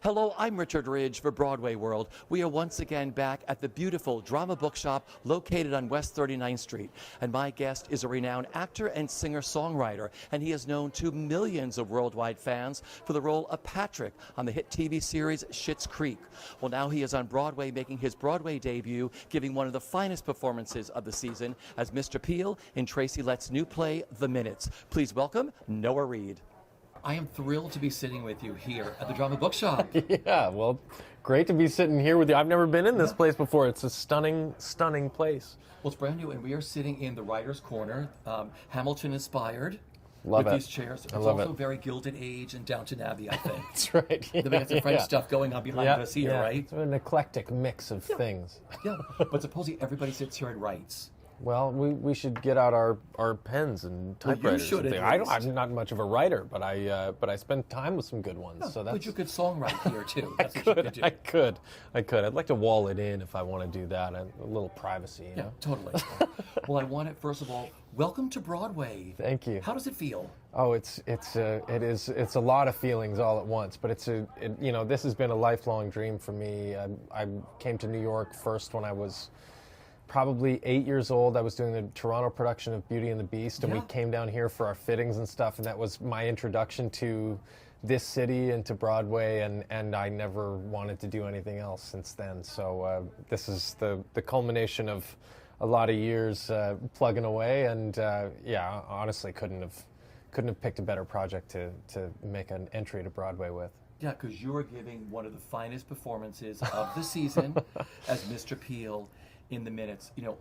Hello, I'm Richard Ridge for Broadway World. We are once again back at the beautiful Drama Bookshop located on West 39th Street. And my guest is a renowned actor and singer-songwriter, and he is known to millions of worldwide fans for the role of Patrick on the hit TV series Schitt's Creek. Well, now he is on Broadway making his Broadway debut, giving one of the finest performances of the season as Mr. Peel in Tracy Letts' new play, The Minutes. Please welcome Noah Reid. I am thrilled to be sitting with you here at the Drama Bookshop. Yeah, well, great to be sitting here with you. I've never been in this place before. It's a stunning, stunning place. Well, it's brand new, and we are sitting in the Writer's Corner, Hamilton-inspired. Love with it. these chairs. It's I love also it. very Gilded Age and Downton Abbey, I think. That's right. Then we got some French stuff going on behind us here, right? It's an eclectic mix of things. Yeah, but supposedly everybody sits here and writes. Well, we should get out our pens and typewriters. should, and at least. I'm not much of a writer, but I spend time with some good ones. No, so that's. but you could songwrite here too. That's what you could do. I could. I'd like to wall it in if I want to do that. A little privacy. You know? Totally. Well, I want it first of all. Welcome to Broadway. Thank you. How does it feel? Oh, it's a lot of feelings all at once, but this has been a lifelong dream for me. I came to New York first when I was probably 8 years old. I was doing the Toronto production of Beauty and the Beast, and we came down here for our fittings and stuff, and that was my introduction to this city and to Broadway, and I never wanted to do anything else since then. So this is the culmination of a lot of years plugging away, and honestly couldn't have picked a better project to make an entry to Broadway with. Yeah, because you are giving one of the finest performances of the season as Mr. Peel in The Minutes. You know,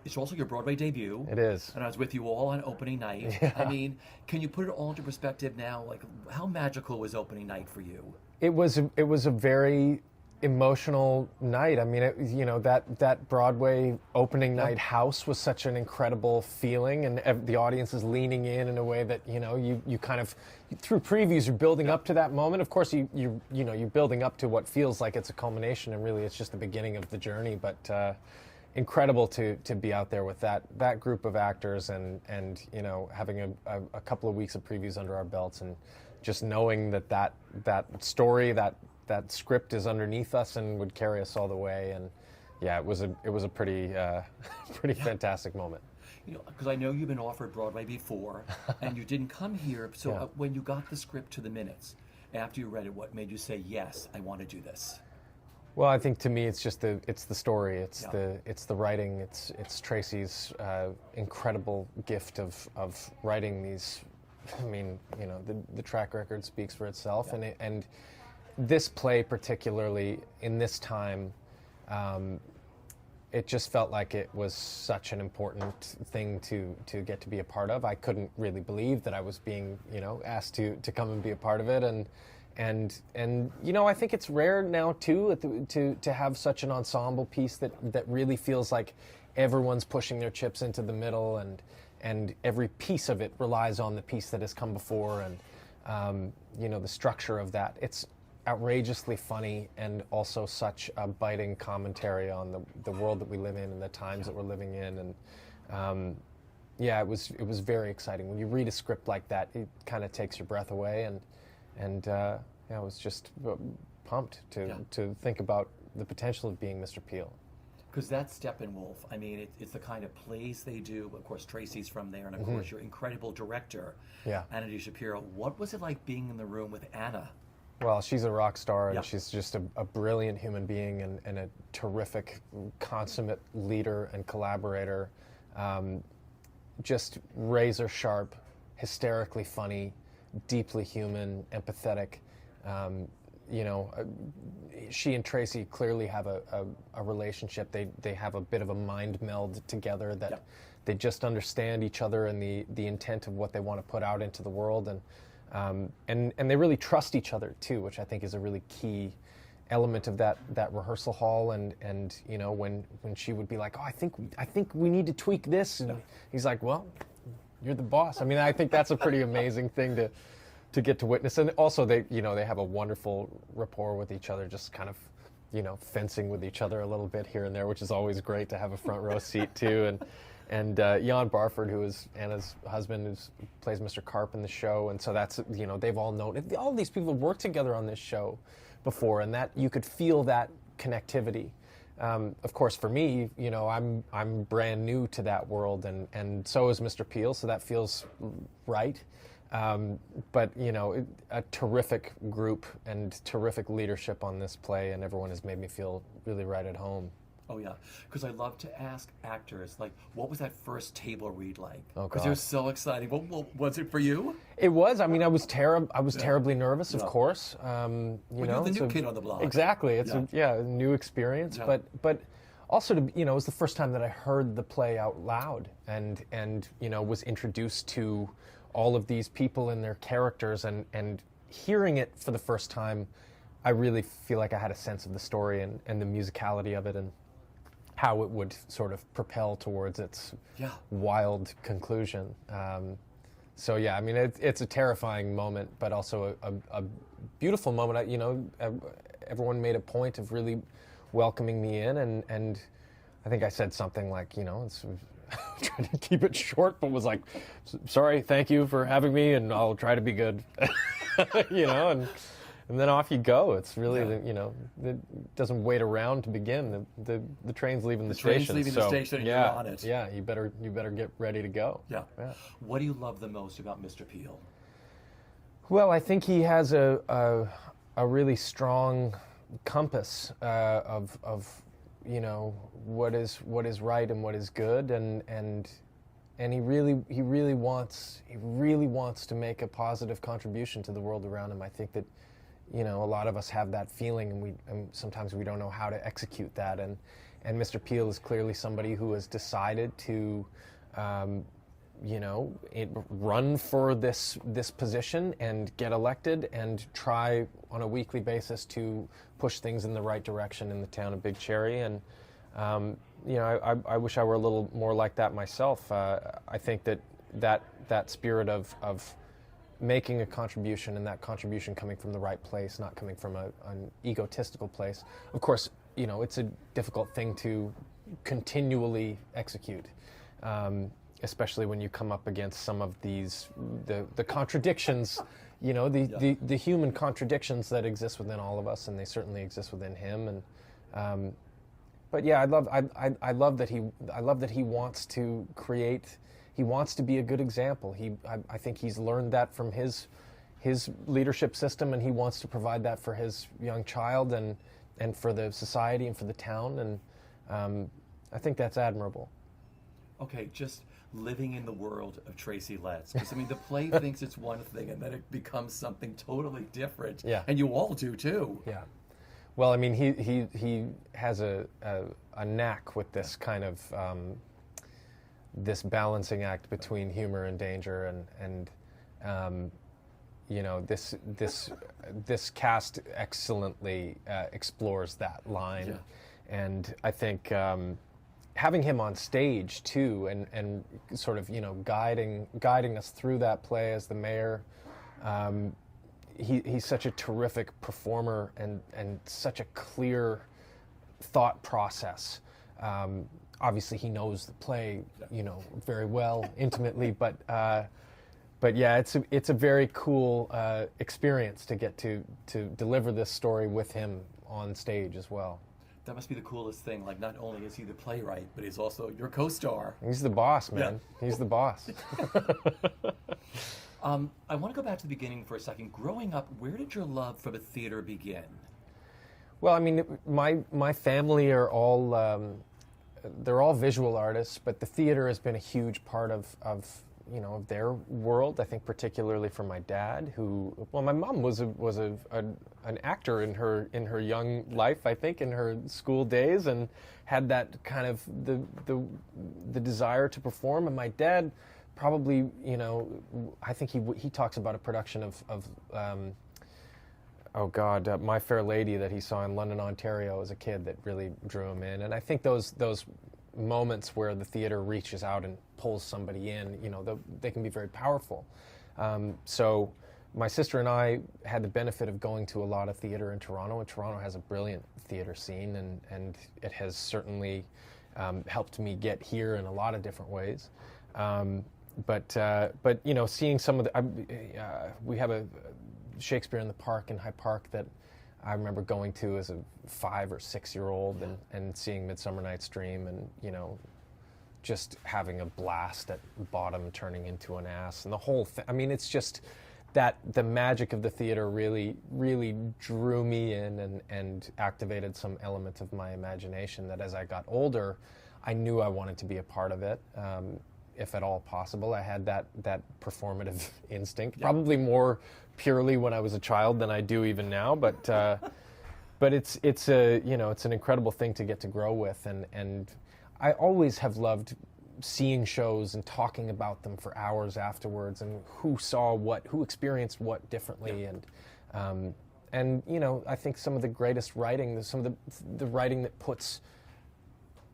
it's also your Broadway debut. It is. And I was with you all on opening night. Yeah. I mean, can you put it all into perspective now? Like, how magical was opening night for you? It was a very emotional night. I mean, that Broadway opening night house was such an incredible feeling, and the audience is leaning in a way that you kind of through previews you're building up to that moment. Of course, you're building up to what feels like it's a culmination, and really it's just the beginning of the journey. But incredible to be out there with that group of actors, and having a couple of weeks of previews under our belts, and just knowing that story, that script is underneath us and would carry us all the way. And yeah, it was a pretty fantastic moment. Because I know you've been offered Broadway before, and you didn't come here. So when you got the script to The Minutes, after you read it, what made you say, yes, I want to do this? Well, I think to me it's the story, it's the writing, it's Tracy's incredible gift of writing these. I mean, the track record speaks for itself, and this play particularly in this time, it just felt like it was such an important thing to get to be a part of. I couldn't really believe that I was being asked to come and be a part of it, and I think it's rare now too to have such an ensemble piece that really feels like everyone's pushing their chips into the middle, and every piece of it relies on the piece that has come before, and the structure of that. It's outrageously funny, and also such a biting commentary on the world that we live in and the times that we're living in. And it was very exciting. When you read a script like that, it kind of takes your breath away, and I was just pumped to think about the potential of being Mr. Peel. Because that's Steppenwolf. I mean, it's the kind of plays they do. Of course, Tracy's from there, and of course, your incredible director, Anna Shapiro. What was it like being in the room with Anna? Well, she's a rock star, and she's just a brilliant human being, and a terrific, consummate leader and collaborator. Just razor sharp, hysterically funny, deeply human, empathetic. She and Tracy clearly have a relationship. They have a bit of a mind meld together that they just understand each other and the intent of what they want to put out into the world, and they really trust each other too, which I think is a really key element of that rehearsal hall. And when she would be like, oh, I think we need to tweak this, and he's like, well, you're the boss. I mean, I think that's a pretty amazing thing to get to witness. And also they have a wonderful rapport with each other, just kind of fencing with each other a little bit here and there, which is always great to have a front row seat too. And Jan Barford, who is Anna's husband, plays Mr. Karp in the show, and so that's they've all known all these people work together on this show before, and that you could feel that connectivity. Of course, for me, I'm brand new to that world, and so is Mr. Peel, so that feels right. But a terrific group and terrific leadership on this play, and everyone has made me feel really right at home. Oh yeah, because I love to ask actors, like, what was that first table read like? Oh, Because God. they're so exciting. What was it for you? It was. I mean, I was terribly nervous, of Yeah. course. Well, you're the new kid on the block. Exactly. It's Yeah. a new experience, Yeah. but also it was the first time that I heard the play out loud, and was introduced to all of these people and their characters, and hearing it for the first time, I really feel like I had a sense of the story and the musicality of it, and how it would sort of propel towards its wild conclusion. So yeah, I mean, it's a terrifying moment, but also a beautiful moment. Everyone made a point of really welcoming me in, and I think I said something like, trying to keep it short, but was like, sorry, thank you for having me, and I'll try to be good. And then off you go. It's really, it doesn't wait around to begin. The train's leaving the station. Train's leaving the station, and you're on it. Yeah, you better get ready to go. Yeah. What do you love the most about Mr. Peel? Well, I think he has a really strong compass of what is right and what is good, and he really wants to make a positive contribution to the world around him. I think that a lot of us have that feeling, and sometimes we don't know how to execute that. And Mr. Peel is clearly somebody who has decided to, run for this position and get elected and try on a weekly basis to push things in the right direction in the town of Big Cherry. And I wish I were a little more like that myself. I think that spirit of making a contribution, and that contribution coming from the right place, not coming from an egotistical place. Of course, it's a difficult thing to continually execute, especially when you come up against some of these the contradictions, the human contradictions that exist within all of us, and they certainly exist within him. And but yeah, I love that he wants to create. He wants to be a good example. I think he's learned that from his leadership system, and he wants to provide that for his young child and for the society and for the town. And I think that's admirable. Okay, just living in the world of Tracy Letts. Because, the play thinks it's one thing, and then it becomes something totally different. Yeah. And you all do, too. Yeah. Well, he has a knack with this kind of this balancing act between humor and danger, and this cast excellently explores that line. Yeah. And I think having him on stage too, and sort of guiding us through that play as the mayor. He's such a terrific performer, and such a clear thought process. Obviously, he knows the play, very well, intimately. But yeah, it's a very cool experience to get to deliver this story with him on stage as well. That must be the coolest thing. Like, not only is he the playwright, but he's also your co-star. He's the boss, man. Yeah. He's the boss. I want to go back to the beginning for a second. Growing up, where did your love for the theater begin? Well, my family are all they're all visual artists, but the theater has been a huge part of their world. I think particularly for my dad, my mom was an actor in her young life. I think in her school days, and had that kind of the desire to perform. And my dad probably, I think he talks about a production of My Fair Lady that he saw in London, Ontario as a kid that really drew him in. And I think those moments where the theater reaches out and pulls somebody in, they can be very powerful. So my sister and I had the benefit of going to a lot of theater in Toronto, and Toronto has a brilliant theater scene, and it has certainly helped me get here in a lot of different ways. But seeing some of the, we have a Shakespeare in the Park in High Park that I remember going to as a 5 or 6 year old and seeing Midsummer Night's Dream, and just having a blast at bottom turning into an ass, and the whole thing. I mean, it's just that the magic of the theater really, really drew me in and activated some element of my imagination that as I got older, I knew I wanted to be a part of it, if at all possible. I had that performative instinct, probably more purely when I was a child than I do even now, but it's an incredible thing to get to grow with, and I always have loved seeing shows and talking about them for hours afterwards, and who saw what, who experienced what differently, and I think some of the greatest writing, some of the writing that puts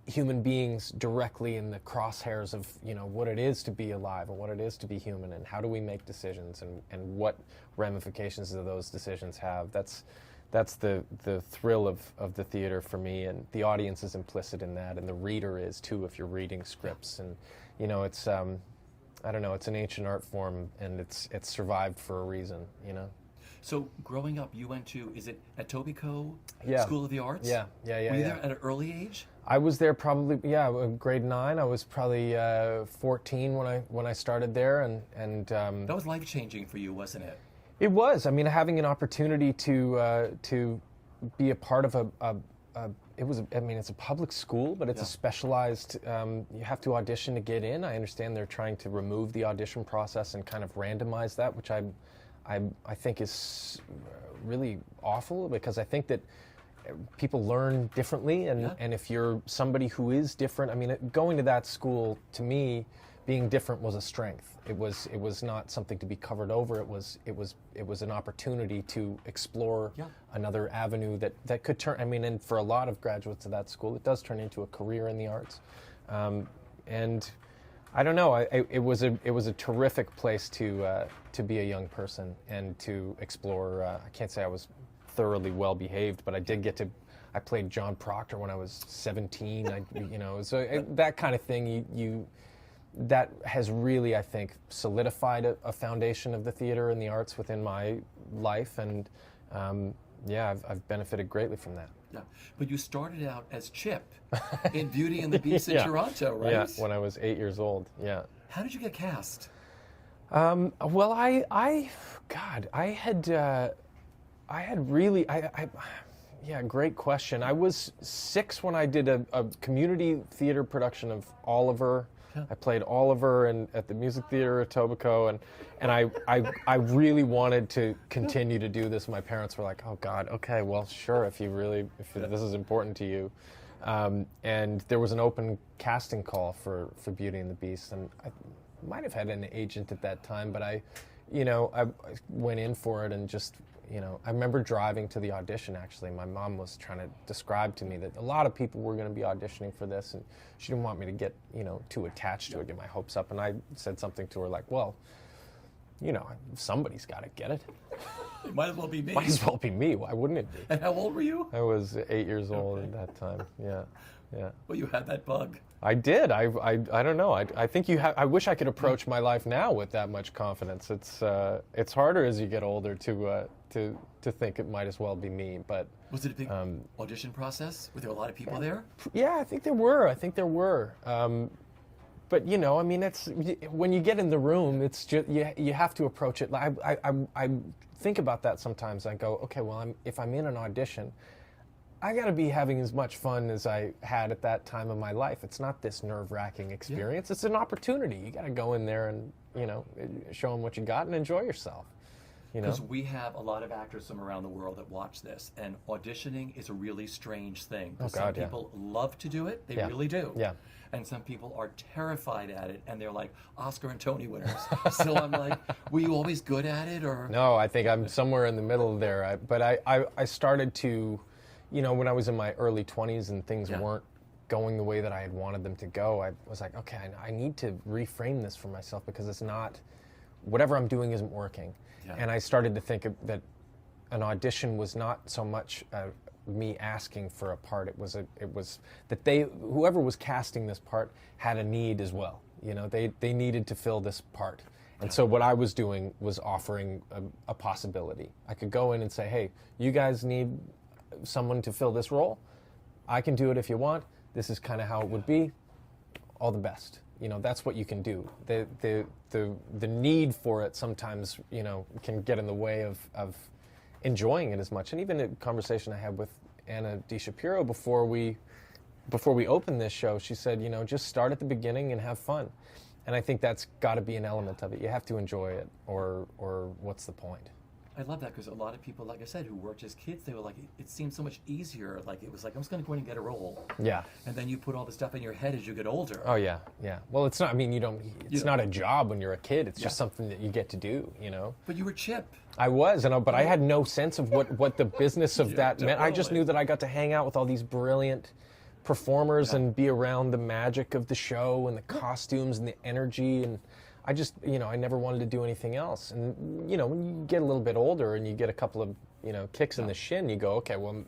human beings directly in the crosshairs of what it is to be alive and what it is to be human, and how do we make decisions, and what ramifications do those decisions have. That's the thrill of the theater for me, and the audience is implicit in that, and the reader is too if you're reading scripts. And it's I don't know, it's an ancient art form, and it's survived for a reason. So growing up, you went to, is it Etobicoke School of the Arts? Yeah. Were you there at an early age? I was there probably grade 9. I was probably 14 when I started there, and that was life-changing for you, wasn't it? It was. I mean, having an opportunity to be a part of it's a public school, but it's a specialized, you have to audition to get in. I understand they're trying to remove the audition process and kind of randomize that, which I think is really awful, because I think that people learn differently, and if you're somebody who is different, I mean, going to that school, to me, being different was a strength. It was not something to be covered over. It was an opportunity to explore another avenue that could turn. I mean, and for a lot of graduates of that school, it does turn into a career in the arts. And I don't know. It was a terrific place to be a young person and to explore. I can't say I was thoroughly well behaved, but I did get to. I played John Proctor when I was 17. That kind of thing. That has really, I think, solidified a foundation of the theater and the arts within my life, and I've benefited greatly from that. Yeah, but you started out as Chip in Beauty and the Beast in Toronto, right? Yeah, when I was 8 years old. Yeah. How did you get cast? Well, I had really, great question. I was 6 when I did a community theater production of Oliver. I played Oliver at the Music Theater at Etobicoke, and I really wanted to continue to do this. My parents were like, "Oh God, okay, well, sure, if this is important to you." And there was an open casting call for Beauty and the Beast, and I might have had an agent at that time, but I went in for it, and just. I remember driving to the audition, actually. My mom was trying to describe to me that a lot of people were going to be auditioning for this, and she didn't want me to get, too attached to it, get my hopes up. And I said something to her like, well, somebody's got to get it. It might as well be me. Might as well be me. Why wouldn't it be? And how old were you? I was 8 years old at that time. Yeah. Well, you had that bug. I did. I don't know. I think you have. I wish I could approach my life now with that much confidence. It's harder as you get older to think it might as well be me. But was it a big audition process? Were there a lot of people there? Yeah, I think there were. But I mean, it's when you get in the room, it's just you have to approach it. I think about that sometimes. I go, okay, well, if I'm in an audition, I got to be having as much fun as I had at that time of my life. It's not this nerve-wracking experience. It's an opportunity. You got to go in there and, show them what you got and enjoy yourself. Because we have a lot of actors from around the world that watch this, and auditioning is a really strange thing. Oh, God, some people love to do it. They really do. Yeah. And some people are terrified at it, and they're like Oscar and Tony winners. So I'm like, were you always good at it, or? No, I think I'm somewhere in the middle there. But I started to... when I was in my early 20s and things weren't going the way that I had wanted them to go, I was like, okay, I need to reframe this for myself, because it's not, whatever I'm doing isn't working. Yeah. And I started to think that an audition was not so much me asking for a part. It was that whoever was casting this part had a need as well. They needed to fill this part. And so what I was doing was offering a possibility. I could go in and say, hey, you guys need someone to fill this role. I can do it if you want. This is kind of how it would be. All the best. That's what you can do. The need for it sometimes, can get in the way of enjoying it as much. And even a conversation I had with Anna D. Shapiro before we opened this show, she said, just start at the beginning and have fun. And I think that's got to be an element of it. You have to enjoy it, or what's the point? I love that, because a lot of people, like I said, who worked as kids, they were like, it seemed so much easier. Like, it was like, I'm just going to go in and get a role. Yeah. And then you put all the stuff in your head as you get older. Oh, yeah, yeah. Well, it's not, I mean, it's not a job when you're a kid. It's just something that you get to do, But you were Chip. I was, but I had no sense of what the business of that meant. I just knew that I got to hang out with all these brilliant performers and be around the magic of the show and the costumes and the energy, and I just, I never wanted to do anything else. And, when you get a little bit older and you get a couple of, kicks in the shin, you go, okay, well,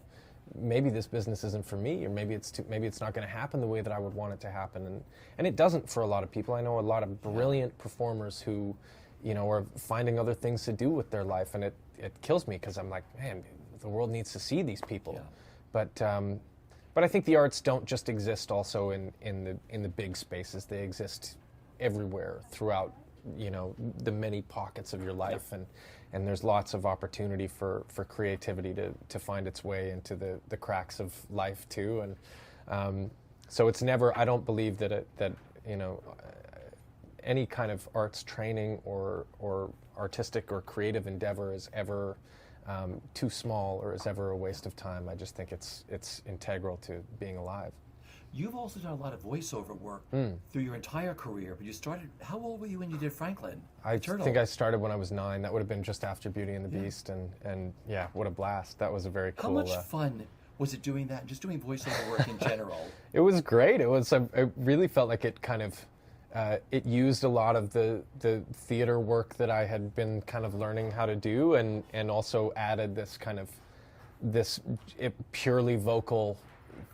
maybe this business isn't for me, or maybe it's not going to happen the way that I would want it to happen. And it doesn't for a lot of people. I know a lot of brilliant performers who, are finding other things to do with their life, and it kills me, because I'm like, man, the world needs to see these people. Yeah. But I think the arts don't just exist also in the big spaces. They exist everywhere throughout, the many pockets of your life, and there's lots of opportunity for creativity to find its way into the cracks of life too. And so it's never, I don't believe that any kind of arts training or artistic or creative endeavor is ever too small or is ever a waste of time. I just think it's integral to being alive. You've also done a lot of voiceover work through your entire career, but you started, how old were you when you did Franklin? I think I started when I was 9. That would have been just after Beauty and the Beast, and yeah, what a blast. That was a very cool... How much fun was it doing that, and just doing voiceover work in general? It was great. It really felt like it kind of... it used a lot of the theater work that I had been kind of learning how to do, and also added this kind of purely vocal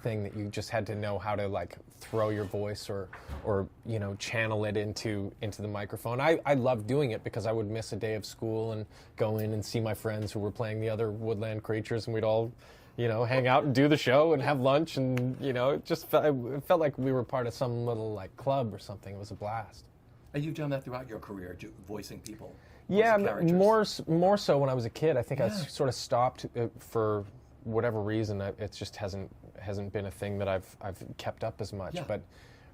thing that you just had to know how to like throw your voice or channel it into the microphone. I loved doing it because I would miss a day of school and go in and see my friends who were playing the other woodland creatures, and we'd all hang out and do the show and have lunch, and it felt like we were part of some little like club or something. It was a blast. And you've done that throughout your career, voicing people. Yeah, more so when I was a kid. I think I sort of stopped for whatever reason. It just hasn't been a thing that I've kept up as much. But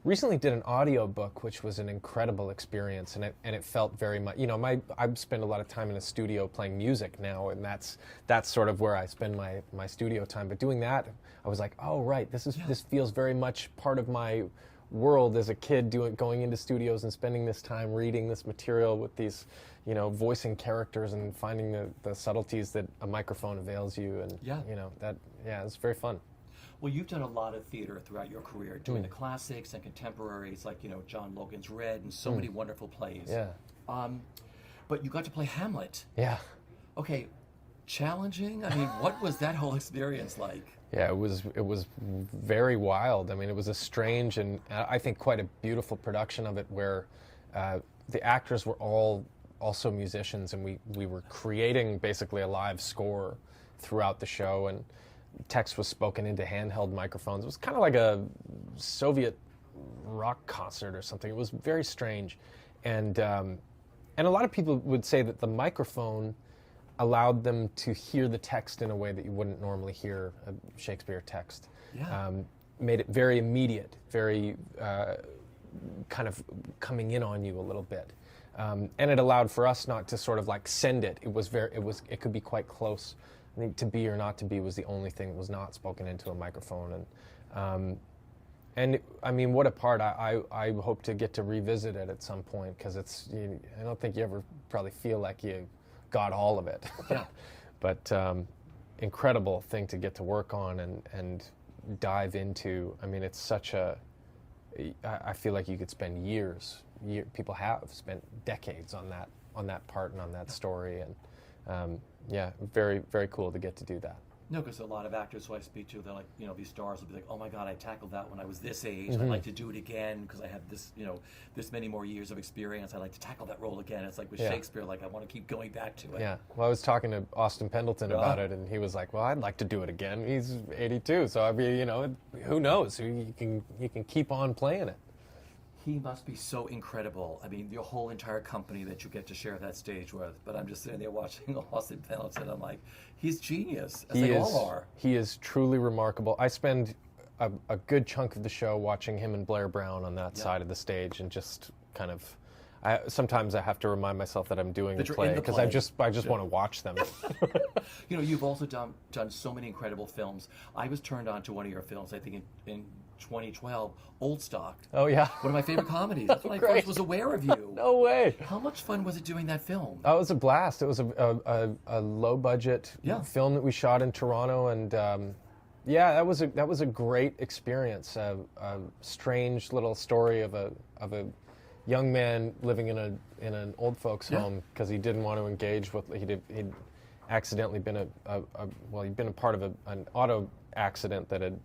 recently did an audio book, which was an incredible experience, and it felt very much. I spend a lot of time in a studio playing music now, and that's sort of where I spend my studio time. But doing that, I was like, oh right, this feels very much part of my world as a kid, going into studios and spending this time reading this material with these, voicing characters and finding the subtleties that a microphone avails you, and it's very fun. Well, you've done a lot of theater throughout your career, doing the classics and contemporaries like, John Logan's Red and so many wonderful plays. Yeah. But you got to play Hamlet. Yeah. Okay, challenging? I mean, what was that whole experience like? Yeah, it was very wild. I mean, it was a strange and I think quite a beautiful production of it, where the actors were all also musicians, and we were creating basically a live score throughout the show, and text was spoken into handheld microphones. It was kind of like a Soviet rock concert or something. It was very strange, and a lot of people would say that the microphone allowed them to hear the text in a way that you wouldn't normally hear a Shakespeare text. Yeah. Made it very immediate, very kind of coming in on you a little bit, and it allowed for us not to sort of like send it. It could be quite close. I think to be or not to be was the only thing that was not spoken into a microphone, and I mean, what a part. I hope to get to revisit it at some point, because I don't think you ever probably feel like you got all of it. Yeah. But incredible thing to get to work on and dive into. I mean, it's such I feel like you could spend years. People have spent decades on that part and on that story, and very, very cool to get to do that. No, because a lot of actors who I speak to, they're like, these stars will be like, oh my God, I tackled that when I was this age. I'd like to do it again because I have this, this many more years of experience. I'd like to tackle that role again. It's like with Shakespeare, like I want to keep going back to it. Yeah. Well, I was talking to Austin Pendleton about it, and he was like, well, I'd like to do it again. He's 82, so I mean, who knows? You can keep on playing it. He must be so incredible. I mean, your whole entire company that you get to share that stage with. But I'm just sitting there watching Austin Pendleton. I'm like, he's genius, as they all are. He is truly remarkable. I spend a good chunk of the show watching him and Blair Brown on that side of the stage, and just kind of. Sometimes I have to remind myself that I'm doing the play because I just want to watch them. You've also done so many incredible films. I was turned on to one of your films, I think in 2012, Old Stock. Oh yeah, one of my favorite comedies. That's when I first was aware of you. No way. How much fun was it doing that film? Oh, it was a blast. It was a low budget film that we shot in Toronto, and that was a great experience. A strange little story of a young man living in an old folks home because he didn't want to engage with. He'd accidentally been he'd been a part of an auto accident that had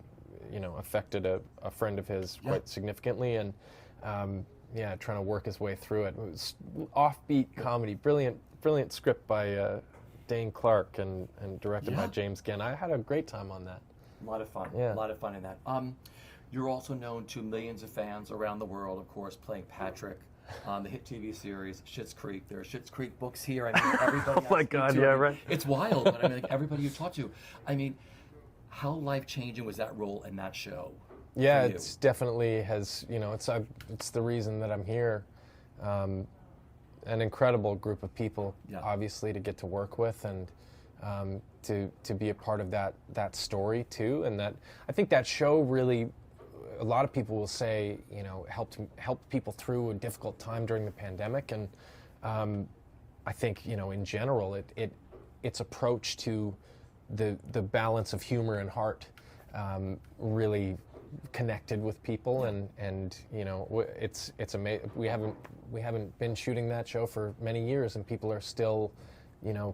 affected a friend of his quite significantly, and trying to work his way through it. It was offbeat comedy, brilliant script by Dane Clark and directed by James Genn. I had a great time on that. A lot of fun. Yeah. A lot of fun in that. You're also known to millions of fans around the world, of course, playing Patrick on the hit TV series Schitt's Creek. There are Schitt's Creek books here. I mean, everybody. Oh my God! Yeah, right. It's wild, but I mean, like, everybody you talk to. I mean, how life-changing was that role in that show? Yeah, it's definitely has. It's the reason that I'm here. An incredible group of people, obviously, to get to work with, and to be a part of that story too. And that I think that show really. A lot of people will say, helped people through a difficult time during the pandemic, and I think, in general, its approach to the balance of humor and heart really connected with people, and it's amazing. We haven't been shooting that show for many years, and people are still.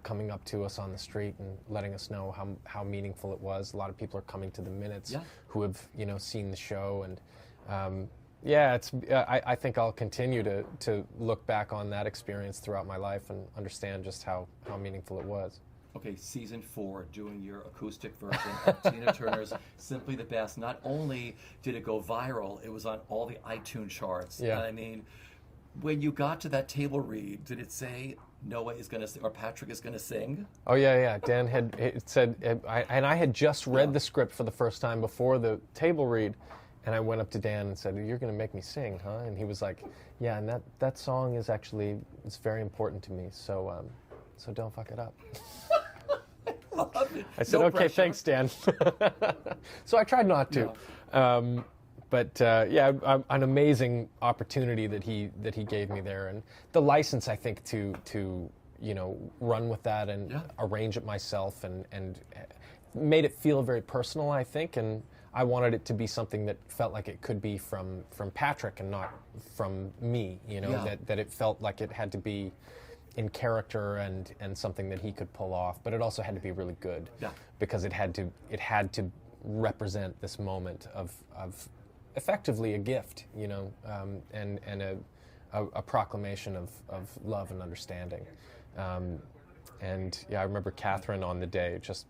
Coming up to us on the street and letting us know how meaningful it was. A lot of people are coming to the minutes who have, seen the show. And I think I'll continue to look back on that experience throughout my life and understand just how meaningful it was. Okay, season 4, doing your acoustic version of Tina Turner's Simply the Best. Not only did it go viral, it was on all the iTunes charts. Yeah. And I mean, when you got to that table read, did it say Noah is going to sing or Patrick is going to sing? Oh yeah. Dan had said, I had just read the script for the first time before the table read, and I went up to Dan and said, "You're going to make me sing, huh?" And he was like, "Yeah, and that song is actually it's very important to me, so don't fuck it up." I said, "Okay, thanks, Dan." So I tried not to. Yeah. But an amazing opportunity that he gave me there, and the license I think to run with that and arrange it myself and made it feel very personal, I think, and I wanted it to be something that felt like it could be from Patrick and not from me, that it felt like it had to be in character and something that he could pull off, but it also had to be really good because it had to represent this moment of effectively a gift, and a proclamation of love and understanding. And I remember Catherine on the day just,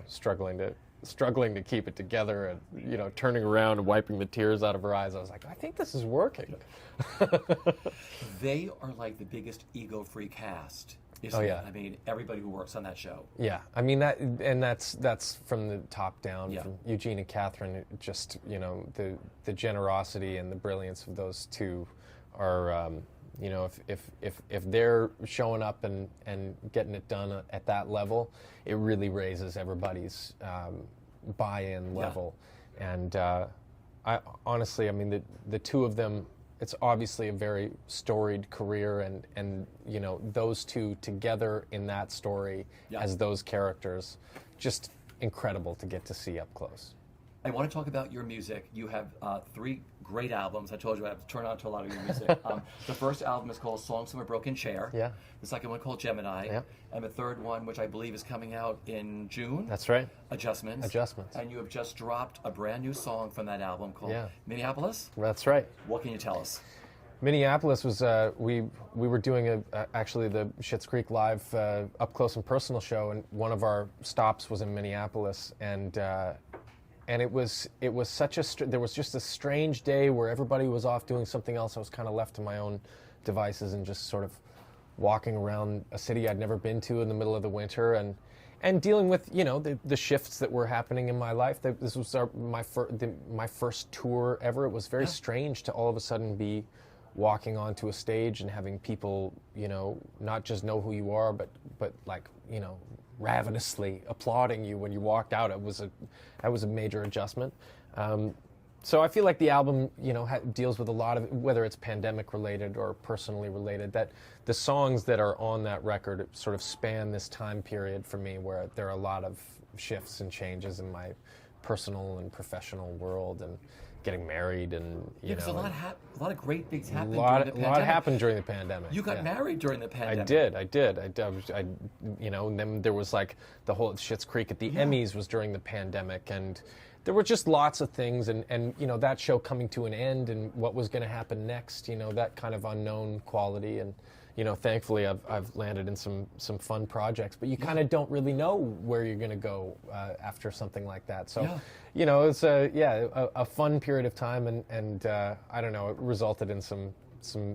struggling to keep it together and, turning around and wiping the tears out of her eyes. I was like, I think this is working. They are like the biggest ego-free cast. I mean, everybody who works on that show. Yeah, I mean that's from the top down. From Eugene and Catherine, just the generosity and the brilliance of those two are, if they're showing up and getting it done at that level, it really raises everybody's buy-in level. And I honestly, I mean, the two of them. It's obviously a very storied career, and those two together in that story as those characters, just incredible to get to see up close. I want to talk about your music. You have 3 great albums. I told you I have to turn on to a lot of your music. The first album is called Songs from a Broken Chair. Yeah. The second one called Gemini. Yeah. And the third one, which I believe is coming out in June. That's right. Adjustments. Adjustments. And you have just dropped a brand new song from that album called Yeah. Minneapolis. That's right. What can you tell us? Minneapolis was we were doing actually the Schitt's Creek live up close and personal show, and one of our stops was in Minneapolis, and it was such there was just a strange day where everybody was off doing something else. I was kind of left to my own devices and just sort of walking around a city I'd never been to in the middle of the winter, and dealing with the shifts that were happening in my life. This was my first tour ever. It was very strange to all of a sudden be walking onto a stage and having people, not just know who you are, but like, ravenously applauding you when you walked out. That was a major adjustment. So I feel like the album, deals with a lot of, whether it's pandemic related or personally related, that the songs that are on that record sort of span this time period for me where there are a lot of shifts and changes in my personal and professional world, and getting married, and because a lot of great things happened a lot during the pandemic. happened during the pandemic. You got married during the pandemic. I did. And then there was like the whole Schitt's Creek at the Emmys was during the pandemic, and there were just lots of things, and that show coming to an end, and what was going to happen next, that kind of unknown quality, and thankfully I've landed in some fun projects, but you kind of don't really know where you're going to go after something like that. So, it's a fun period of time, and I don't know, it resulted in some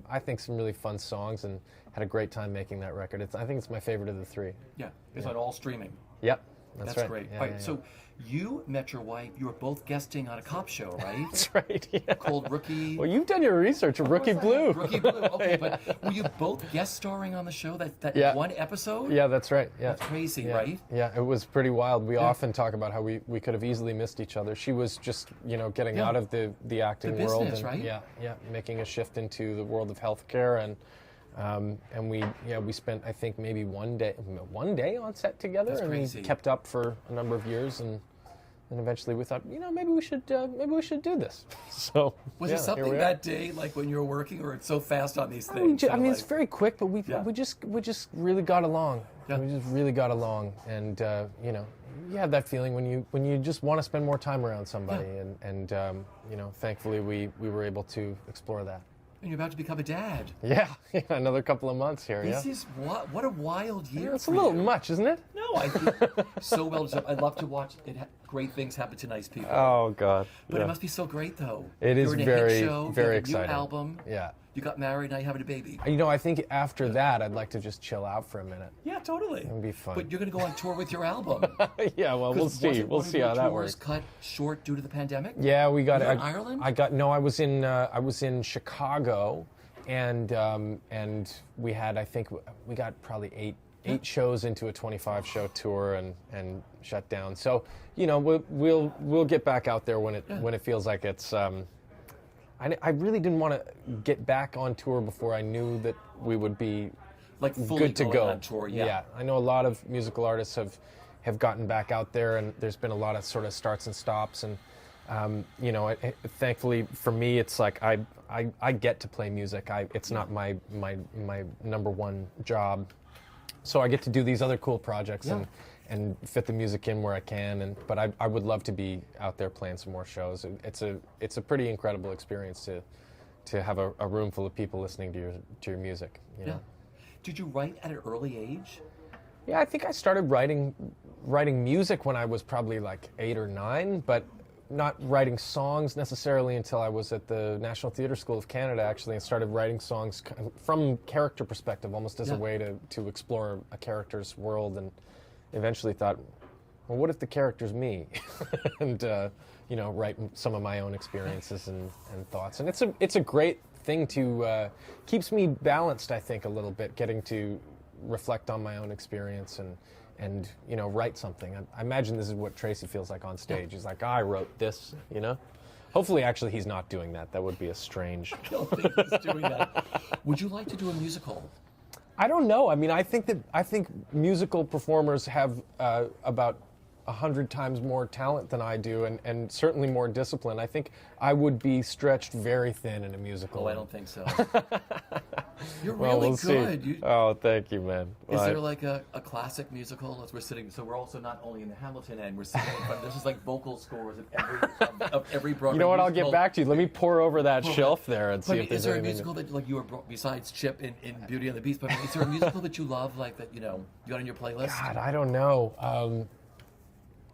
I think some really fun songs, and had a great time making that record. I think it's my favorite of the 3. Yeah, it's on all streaming. Yep, that's right. Great. Yeah, All right, so you met your wife. You were both guesting on a cop show, right? That's right. Yeah. Called Rookie. Well, you've done your research. Rookie Blue. Rookie Blue. Okay, but were you both guest starring on the show? That one episode? Yeah, that's right. Yeah. That's crazy, Yeah. right? Yeah, it was pretty wild. We often talk about how we could have easily missed each other. She was just, getting out of the acting The world, business, and right? making a shift into the world of healthcare, and we spent, I think, maybe one day on set together. That's and crazy. We kept up for a number of years, and eventually we thought, maybe we should do this. So Was there something that day, like when you were working, or it's so fast on these things? It's very quick, but we just really got along. Yeah. We just really got along, and you have that feeling when you just want to spend more time around somebody, and thankfully we were able to explore that. And you're about to become a dad. Yeah, another couple of months here. This is what a wild year. It's a little much, isn't it? No, I think so well deserved. I love to watch it. Great things happen to nice people. Oh God! But it must be so great, though. It is You're in a very, hit show, very you have a exciting. New album. Yeah. You got married. Now you're having a baby. I think after that, I'd like to just chill out for a minute. Yeah, totally. It'd be fun. But you're going to go on tour with your album. Yeah, well, we'll see. We'll see how that works. Cut short due to the pandemic. Yeah, we got. You were in Ireland? I was in Chicago, and we had, I think we got probably eight shows into a 25-show tour, and shut down. So we'll get back out there when it feels like it's. I really didn't want to get back on tour before I knew that we would be like fully good to going go on tour. Yeah. I know a lot of musical artists have gotten back out there, and there's been a lot of sort of starts and stops, and thankfully for me, it's like I get to play music. It's not my number one job, so I get to do these other cool projects and fit the music in where I can. But I would love to be out there playing some more shows. It's a pretty incredible experience to have a room full of people listening to your music. You know? Did you write at an early age? Yeah, I think I started writing music when I was probably like 8 or 9, but not writing songs necessarily until I was at the National Theatre School of Canada, actually, and started writing songs from character perspective, almost as a way to explore a character's world, and eventually thought, well, what if the character's me? And write some of my own experiences and thoughts. And it's a great thing to keeps me balanced, I think, a little bit, getting to reflect on my own experience and write something. I imagine this is what Tracy feels like on stage. He's like, I wrote this, Hopefully, actually, he's not doing that. That would be a strange... I don't think he's doing that. Would you like to do a musical? I don't know. I mean, I think musical performers have about 100 times more talent than I do, and certainly more discipline. I think I would be stretched very thin in a musical. Oh, I don't think so. You're Well, really we'll good. see. Oh, thank you, man. Is there like a classic musical as we're sitting? So we're also not only in the Hamilton end, we're sitting in front. This is like vocal scores of every Broadway. You know what? I'll musical. get back to you. Let me pour over that shelf there and see if there's is there a anything. musical that like you were besides Chip in Beauty and the Beast? But is there a musical that you love, like that you got on your playlist? God, I don't know.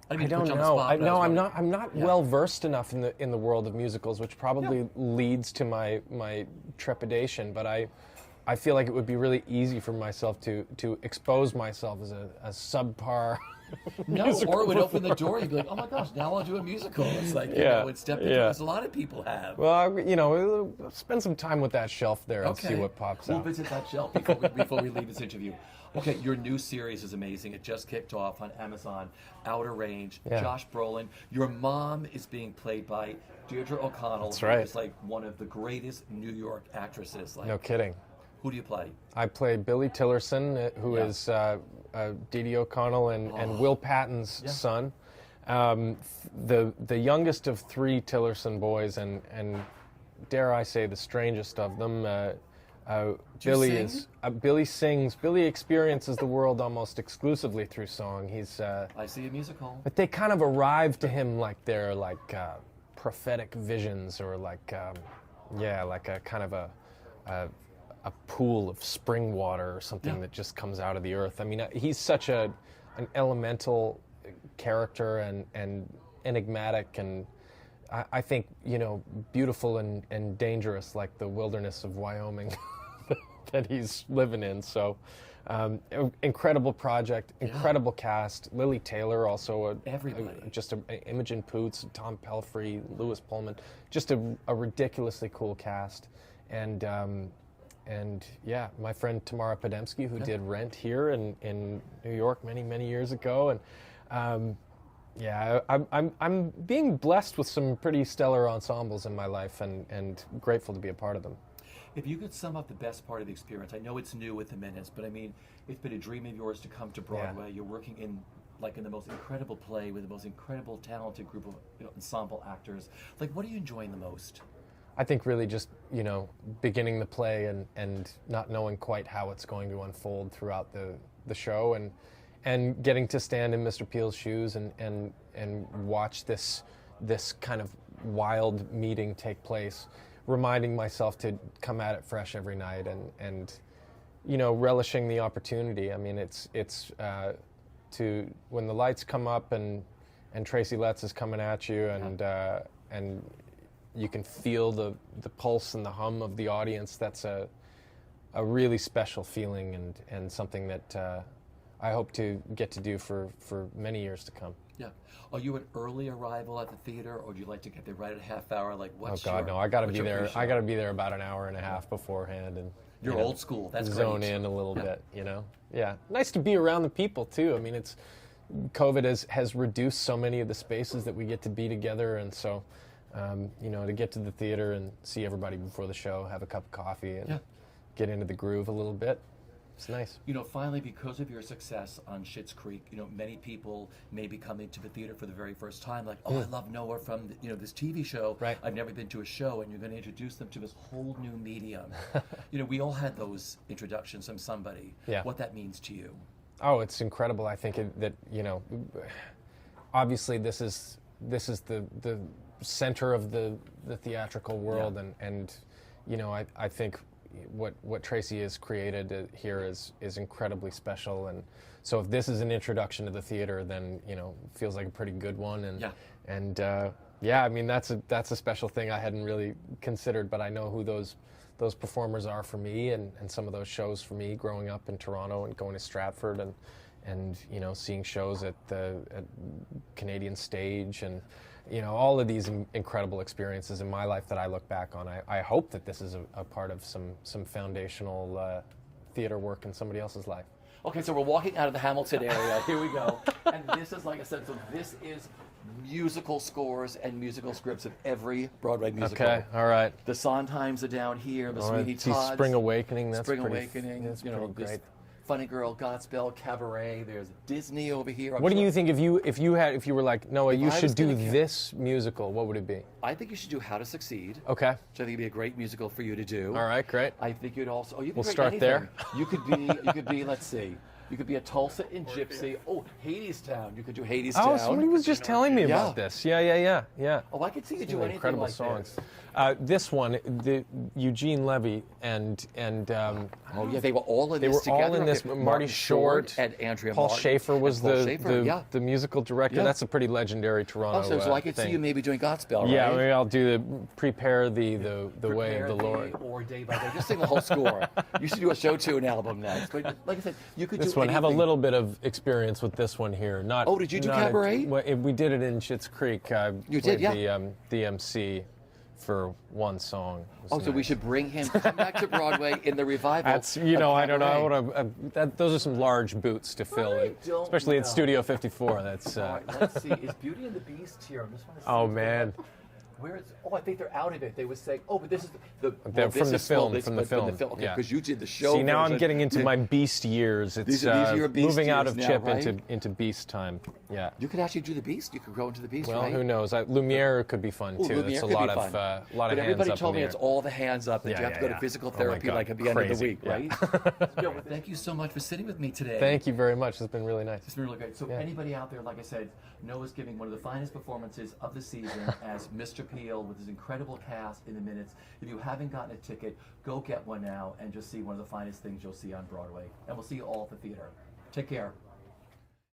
I don't know. I'm not well versed enough in the world of musicals, which probably leads to my trepidation. But I feel like it would be really easy for myself to expose myself as a subpar. No, or it would open the door. You'd be like, oh my gosh, now I'll do a musical. It's like it's stepping into as a lot of people have. Well, spend some time with that shelf there and see what pops We'll out. visit that shelf before we leave this interview. Okay, your new series is amazing. It just kicked off on Amazon, Outer Range. Yeah. Josh Brolin. Your mom is being played by Deirdre O'Connell. That's right. Who is like one of the greatest New York actresses. Like, No kidding. Who do you play? I play Billy Tillerson, who is Didi O'Connell and Will Patton's son. The youngest of three Tillerson boys, and dare I say the strangest of them. Billy sings. Billy experiences the world almost exclusively through song. He's I see a musical. but they kind of arrive to him like they're like prophetic visions, or like like a kind of a pool of spring water or something that just comes out of the earth. I mean, he's such an elemental character and enigmatic, and I think beautiful and dangerous, like the wilderness of Wyoming that he's living in. So incredible project, incredible cast. Lily Taylor, also Imogen Poots, Tom Pelfrey, Lewis Pullman, just a ridiculously cool cast. And my friend Tamara Podemsky, who did Rent here in New York many years ago, and I'm being blessed with some pretty stellar ensembles in my life, and grateful to be a part of them. If you could sum up the best part of the experience, I know it's new with the minutes, but I mean, it's been a dream of yours to come to Broadway. You're working in the most incredible play with the most incredible, talented group of ensemble actors. Like, what are you enjoying the most? I think really just, beginning the play and not knowing quite how it's going to unfold throughout the show, and getting to stand in Mr. Peel's shoes and watch this kind of wild meeting take place, reminding myself to come at it fresh every night and relishing the opportunity. I mean, it's to when the lights come up and Tracy Letts is coming at you and you can feel the pulse and the hum of the audience. That's a really special feeling and something that I hope to get to do for many years to come. Yeah. Are you an early arrival at the theater, or do you like to get there right at a half hour? Like, no! I got to be there. I got to be there about an hour and a half beforehand, and you're old school. That's zone great. in a little bit. Yeah. Nice to be around the people too. I mean, COVID has reduced so many of the spaces that we get to be together, and so to get to the theater and see everybody before the show, have a cup of coffee, and get into the groove a little bit. It's nice. Finally, because of your success on Schitt's Creek, many people may be coming to the theater for the very first time, like, I love Noah from this TV show. Right. I've never been to a show, and you're going to introduce them to this whole new medium. We all had those introductions from somebody. Yeah. What that means to you. Oh, it's incredible. I think that obviously this is the center of the theatrical world, and I think what Tracy has created here is incredibly special, and so if this is an introduction to the theater, then it feels like a pretty good one, and I mean that's a special thing I hadn't really considered, but I know who those performers are for me, and some of those shows for me growing up in Toronto and going to Stratford and seeing shows at Canadian Stage and all of these incredible experiences in my life that I look back on. I hope that this is a part of some foundational theater work in somebody else's life. Okay, so we're walking out of the Hamilton area. Here we go. And this is, like I said, so this is musical scores and musical scripts of every Broadway musical. Okay, all right. The Sondheims are down here. The Sweeney See Todd's. Spring Awakening. That's Spring pretty, Awakening. That's pretty great. Funny Girl, Godspell, Cabaret. There's Disney over here. What do you think if you were like, Noah, you I should was do gonna this musical? What would it be? I think you should do How to Succeed. Okay. Which I think would be a great musical for you to do. All right, great. I think you'd also. Oh, you could We'll write start anything. there. You could be. Let's see. You could be a Tulsa in Gypsy. Oh, Hadestown. You could do Hadestown. Oh, somebody was just telling me Yeah. about this. Yeah. Oh, I could see you do anything Incredible like songs. this. This one, the Eugene Levy and Oh yeah, they were all in they this were together. all in this. Okay, Marty Short and Andrea Paul Martin. Schaefer was And Paul Schaefer, the musical director. Yeah. That's a pretty legendary Toronto. So I could thing. see you maybe doing Godspell, right? Yeah, maybe I'll do prepare the way of Prepare the Lord. Thee or Day by Day. Just sing the whole score. You should do a show tune album next. But like I said, you could This do one, have a anything. little bit of experience with this one here. Not. Oh, did you do not Cabaret? We did it in Schitt's Creek. You did, played yeah. The MC for one song. It was Oh, so we nice. should bring him come back to Broadway in the revival. That's of I don't know. I Cabaret. want to. Those are some large boots to fill, I don't especially at know. Studio 54. That's. All right, let's see. Is Beauty and the Beast here? I just want to see. Oh man. Where is? Oh, I think they're out of it. They were saying, oh, but this is They're from the film. Okay, Yeah. because you did the show. See, now I'm version. getting into my Beast years. It's These are your Beast moving out years of now, Chip right? into Beast time. Yeah. You could actually do the Beast. You could grow into the Beast, Well, right? who knows? Lumiere could be fun Ooh, too. Lumiere That's a could be lot fun. of lot of But hands everybody up told in me the it's air. all the hands up. That Yeah, you have to go yeah. to physical Oh my therapy God, like at the end of the crazy. week, Yeah. right? Bill, well, thank you so much for sitting with me today. Thank you very much. It's been really nice. It's been really great. So Yeah. anybody out there, like I said, Noah's giving one of the finest performances of the season as Mr. Peel with his incredible cast in the minutes. If you haven't gotten a ticket, go get one now and just see one of the finest things you'll see on Broadway. And we'll see you all at the theater. Take care.